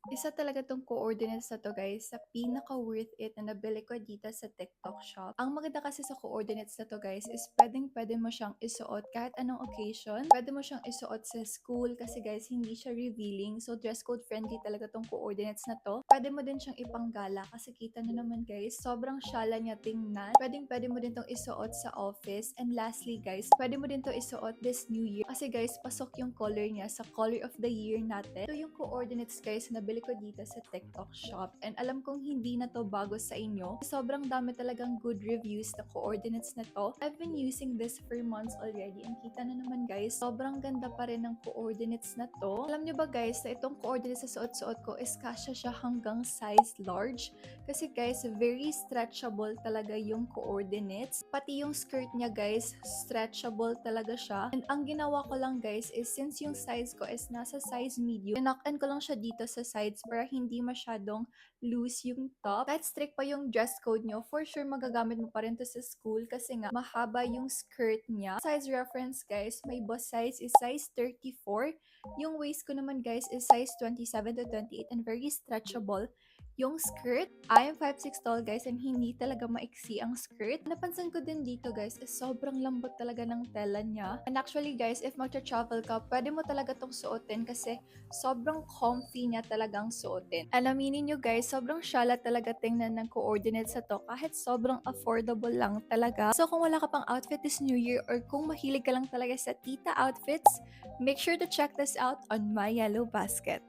Isa talaga 'tong coordinates na 'to guys, sa pinaka-worth it na nabili ko dito sa TikTok shop. Ang maganda kasi sa coordinates na 'to guys is puwedeng-puwede mo siyang isuot kahit anong occasion. Puwede mo siyang isuot sa school kasi guys hindi siya revealing. So dress code friendly talaga 'tong coordinates na 'to. Puwede mo din siyang ipanggala kasi kita niyo naman guys, sobrang syala niya tingnan. Puwedeng-puwede mo din 'tong isuot sa office. And lastly guys, puwede mo din 'to isuot this new year kasi guys pasok yung color niya sa color of the year natin. Ito yung coordinates guys na nabili ko dito sa TikTok shop. And alam kong hindi na to bago sa inyo. Sobrang dami talagang good reviews na coordinates na to. I've been using this for months already. And kita na naman guys, sobrang ganda pa rin ng coordinates na to. Alam nyo ba guys, na itong coordinates sa suot-suot ko is kasya siya hanggang size large. Kasi guys, very stretchable talaga yung coordinates. Pati yung skirt niya guys, stretchable talaga siya. And ang ginawa ko lang guys is since yung size ko is nasa size medium, knock-in ko lang siya dito sa sides para hindi masyadong loose yung top. Kahit strict pa yung dress code nyo, for sure magagamit mo pa rin to sa school kasi nga mahaba yung skirt niya. Size reference guys, my bust size is size 34. Yung waist ko naman guys is size 27 to 28 and very stretchable yung skirt. I am 5'6 tall guys and hindi talaga maiksi ang skirt. Napansin ko din dito guys is sobrang lambot talaga ng tela niya. And actually guys, if magta-travel ka, pwede mo talaga tong suotin kasi sobrang comfy niya talagang suotin. And aminin nyo guys, sobrang syala talaga tingnan ng coordinates sa to kahit sobrang affordable lang talaga. So kung wala ka pang outfit this new year or kung mahilig ka lang talaga sa tita outfits, make sure to check this out on My Yellow Basket.